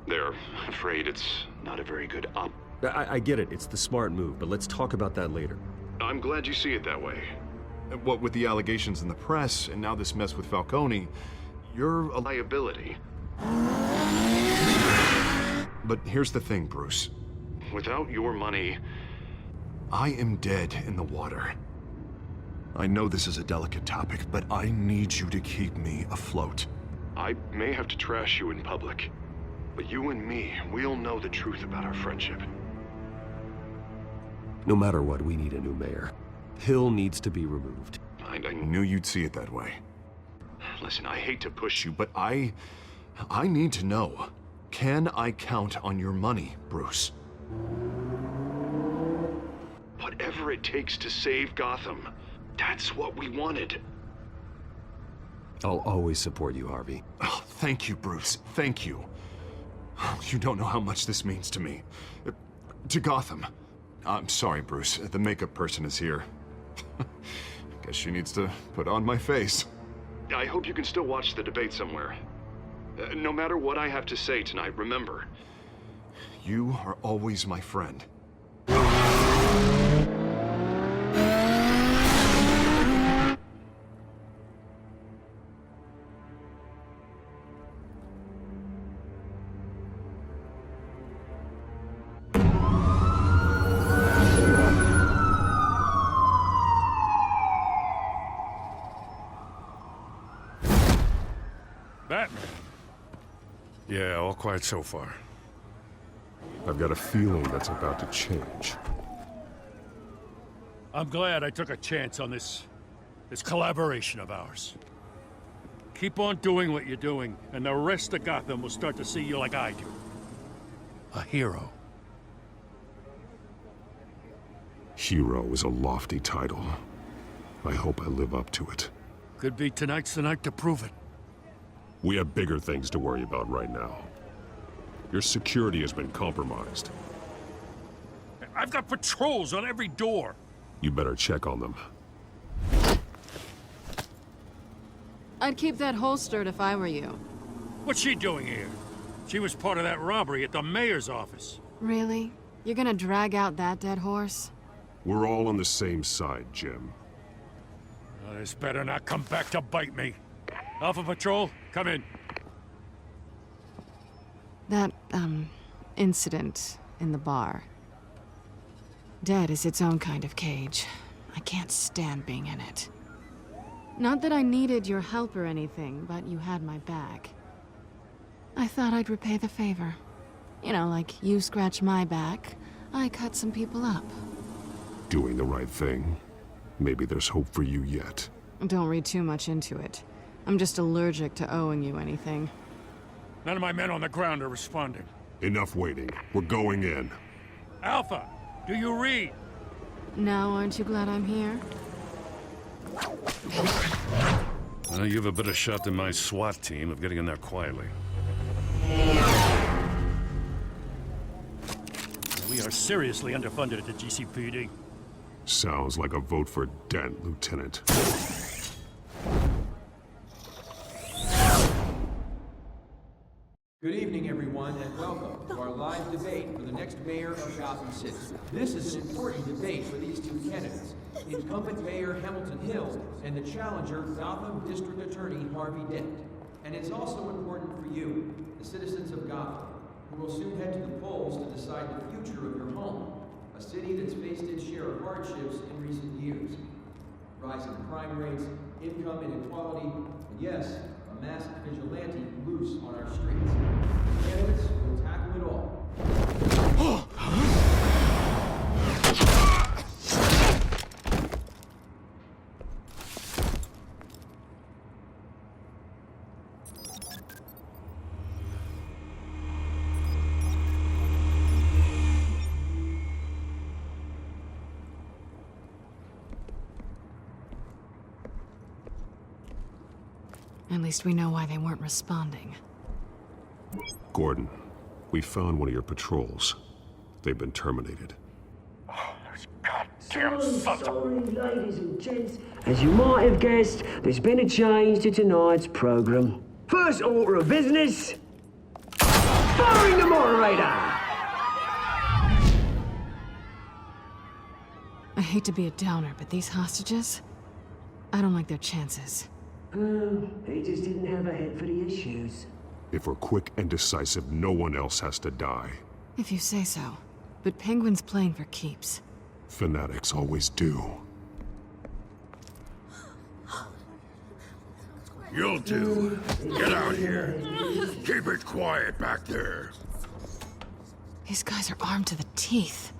They're afraid it's not a very good op... I get it. It's the smart move, but let's talk about that later. I'm glad you see it that way. What with the allegations in the press, and now this mess with Falcone, you're a liability. But here's the thing, Bruce. Without your money, I am dead in the water. I know this is a delicate topic, but I need you to keep me afloat. I may have to trash you in public, but you and me, we'll know the truth about our friendship. No matter what, we need a new mayor. Hill needs to be removed. I knew you'd see it that way. Listen, I hate to push you, but I need to know. Can I count on your money, Bruce? Whatever it takes to save Gotham, that's what we wanted. I'll always support you, Harvey. Oh, thank you, Bruce. Thank you. You don't know how much this means to me. To Gotham. I'm sorry, Bruce. The makeup person is here. Guess she needs to put on my face. I hope you can still watch the debate somewhere. No matter what I have to say tonight, remember, you are always my friend. Batman. Yeah, all quiet so far. I've got a feeling that's about to change. I'm glad I took a chance on this collaboration of ours. Keep on doing what you're doing, and the rest of Gotham will start to see you like I do. A hero. Hero is a lofty title. I hope I live up to it. Could be tonight's the night to prove it. We have bigger things to worry about right now. Your security has been compromised. I've got patrols on every door. You better check on them. I'd keep that holstered if I were you. What's she doing here? She was part of that robbery at the mayor's office. Really? You're gonna drag out that dead horse? We're all on the same side, Jim. This better not come back to bite me. Alpha Patrol, come in. That, incident in the bar. Dead is its own kind of cage. I can't stand being in it. Not that I needed your help or anything, but you had my back. I thought I'd repay the favor. You know, like you scratch my back, I cut some people up. Doing the right thing. Maybe there's hope for you yet. Don't read too much into it. I'm just allergic to owing you anything. None of my men on the ground are responding. Enough waiting. We're going in. Alpha, do you read? Now, aren't you glad I'm here? Well, you have a better shot than my SWAT team of getting in there quietly. We are seriously underfunded at the GCPD. Sounds like a vote for Dent, Lieutenant. Good evening, everyone, and welcome to our live debate for the next mayor of Gotham City. This is an important debate for these two candidates, incumbent Mayor Hamilton Hill and the challenger, Gotham District Attorney Harvey Dent. And it's also important for you, the citizens of Gotham, who will soon head to the polls to decide the future of your home, a city that's faced its share of hardships in recent years. Rising crime rates, income inequality, and yes, a masked vigilante loose on our streets. Candidates will tackle it all. At least we know why they weren't responding. Gordon, we found one of your patrols. They've been terminated. Damn sorry, ladies and gents. As you might have guessed, there's been a change to tonight's program. First order of business, firing the moderator! I hate to be a downer, but these hostages, I don't like their chances. He just didn't have a head for the issues. If we're quick and decisive, no one else has to die. If you say so. But Penguin's playing for keeps. Fanatics always do. You'll do. Get out here. Keep it quiet back there. These guys are armed to the teeth.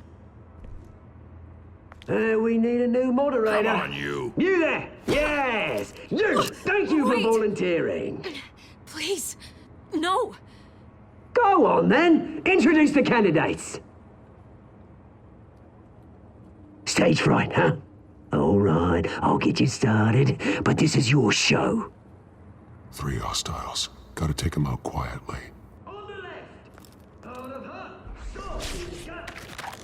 We need a new moderator. Come on, you. You there! Yes! You! Thank you for volunteering. Please, no. Go on, then. Introduce the candidates. Stage fright, huh? All right, I'll get you started, but this is your show. 3 hostiles. Gotta take them out quietly. On the left, out of her, stop, he's got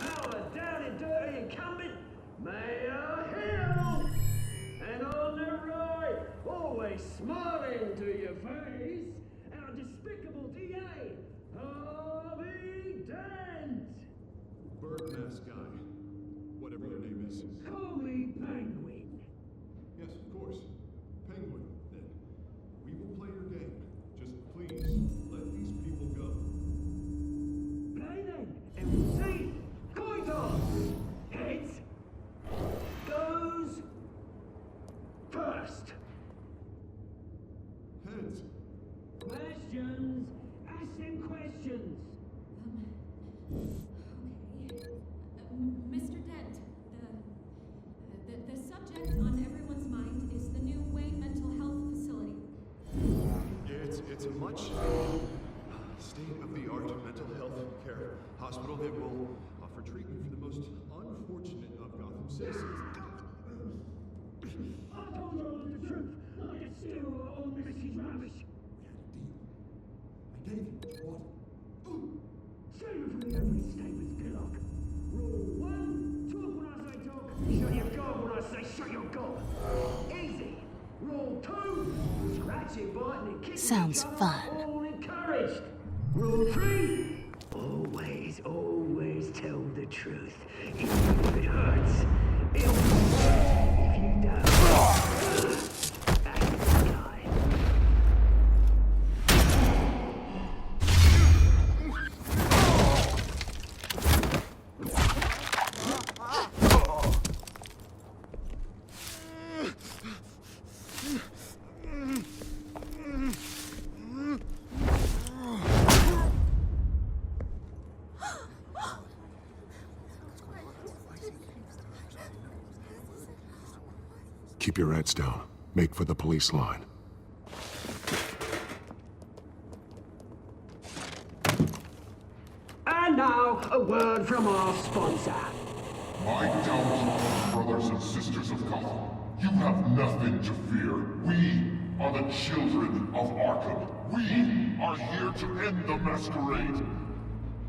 power down and dirty incumbent, Mayor Hill. And on the right, always smiling to your face, our despicable DA, Harvey Dent. Bird-mask guy. Whatever your name is. Call me Penguin. Yes, of course. Penguin, then. We will play your game. Just please, let these people go. Play then, and we'll see. Coin toss. Heads goes first. Heads. Questions. Ask them questions. Mr. Dent, the subject on everyone's mind is the new Wayne Mental Health Facility. It's a much state-of-the-art mental health care hospital that will offer treatment for the most unfortunate of Gotham citizens. I told you the truth. Sounds fun. Rule 3, always tell the truth. Even if it hurts, it'll if you don't. Keep your heads down. Make for the police line. And now, a word from our sponsor. My downfall, brothers and sisters of Gotham. You have nothing to fear. We are the children of Arkham. We are here to end the masquerade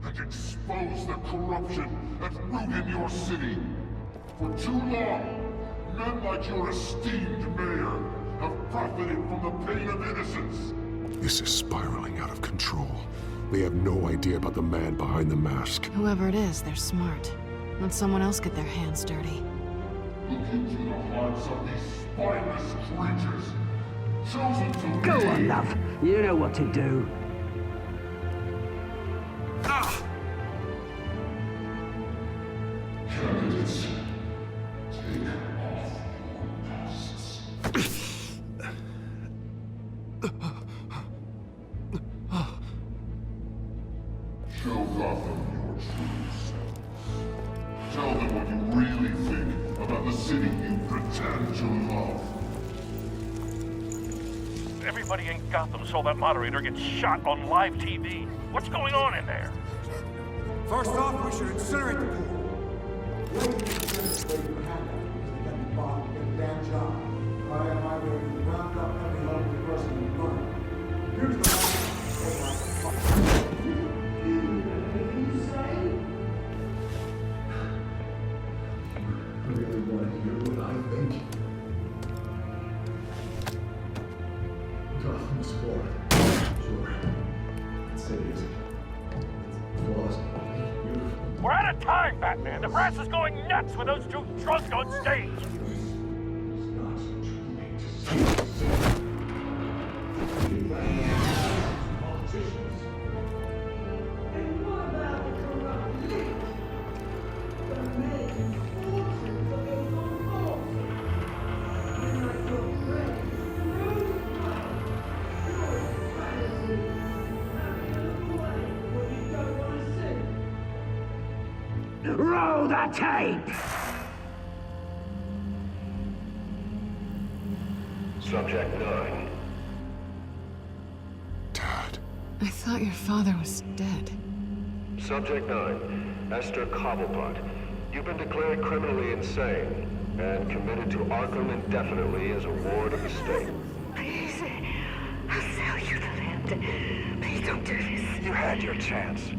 and expose the corruption that ruined your city. For too long, men like your esteemed mayor have profited from the pain of innocence. This is spiraling out of control. They have no idea about the man behind the mask. Whoever it is, they're smart. Let someone else get their hands dirty. Look into the hearts of these spineless creatures, chosen to Go lead. on, love. You know what to do. Candidates, take off your masks. Show Gotham your true selves. Tell them what you really think about the city you pretend to love. Everybody in Gotham saw that moderator get shot on live TV. What's going on in there? First off, we should incinerate the pool. We're out of time, Batman. The brass is going nuts with those two drunks on stage. Roll the tape! Subject 9. I thought your father was dead. Subject 9. Esther Cobblepot. You've been declared criminally insane and committed to Arkham indefinitely as a ward of the state. Please, I'll sell you the land. Please don't do this. You had your chance.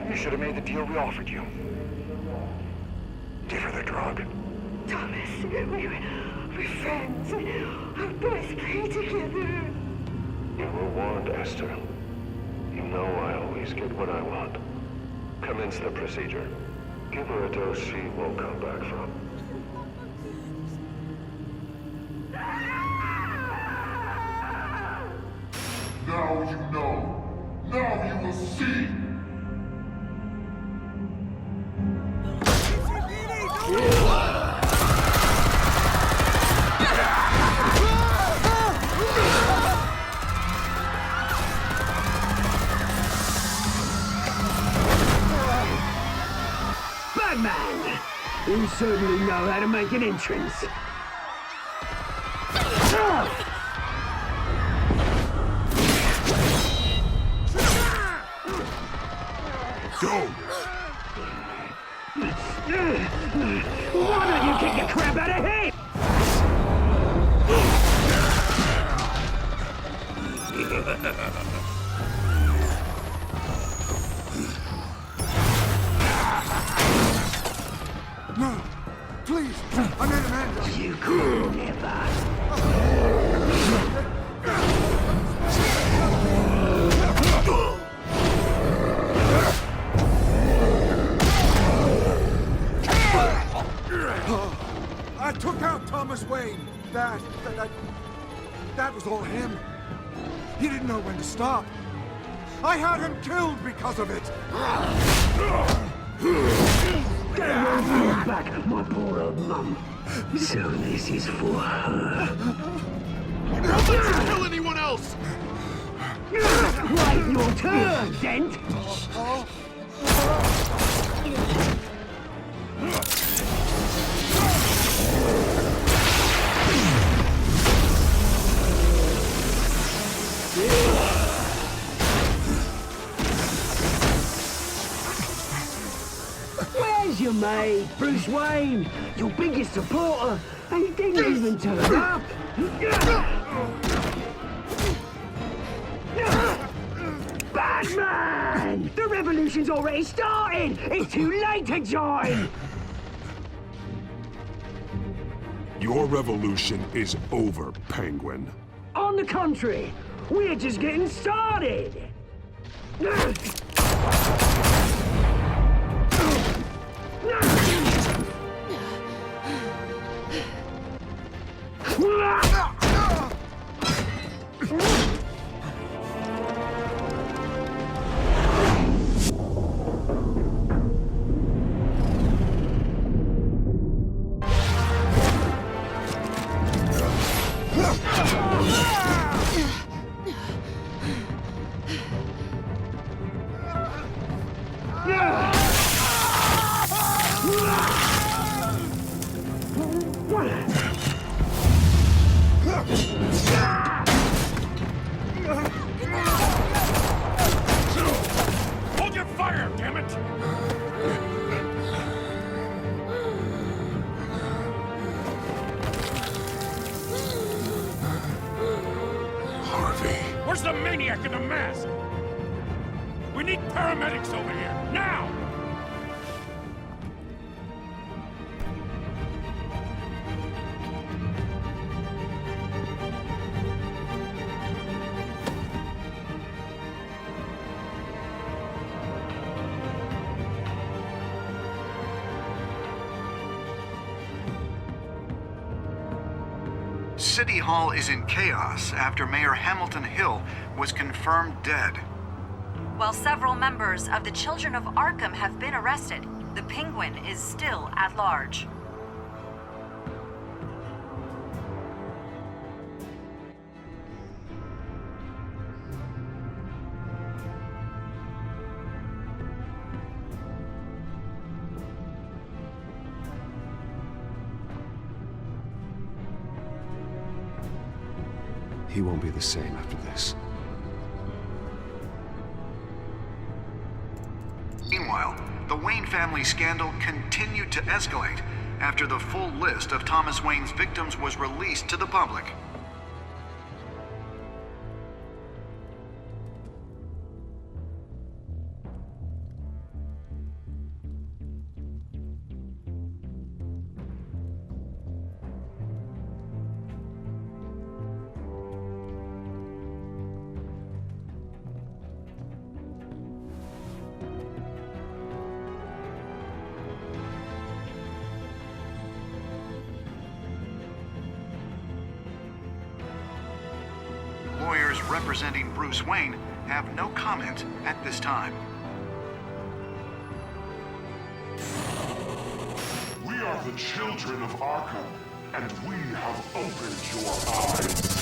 You should have made the deal we offered you. Give her the drug. Thomas, we're friends. Our boys play together. You were warned, Esther. You know I always get what I want. Commence the procedure. Give her a dose she won't come back from. Now you know. Now you will see. Batman! You certainly know how to make an entrance. Go! Why don't you kick the crap out of him? No! Please! I'm in Amanda! You could never! I took out Thomas Wayne. That was all him. He didn't know when to stop. I had him killed because of it. Don't hold back, my poor old mum. So this is for her. Don't let you kill anyone else! Right, your turn, Dent. Where's your mate, Bruce Wayne? Your biggest supporter, and he didn't even turn up. Batman! The revolution's already started! It's too late to join! Your revolution is over, Penguin. On the contrary, we're just getting started! Hold your fire, damn it! Harvey. Where's the maniac in the mask? We need paramedics over here, now! City Hall is in chaos after Mayor Hamilton Hill was confirmed dead. While several members of the Children of Arkham have been arrested, the Penguin is still at large. He won't be the same after this. Meanwhile, the Wayne family scandal continued to escalate after the full list of Thomas Wayne's victims was released to the public. Lawyers representing Bruce Wayne have no comment at this time. We are the children of Arkham, and we have opened your eyes.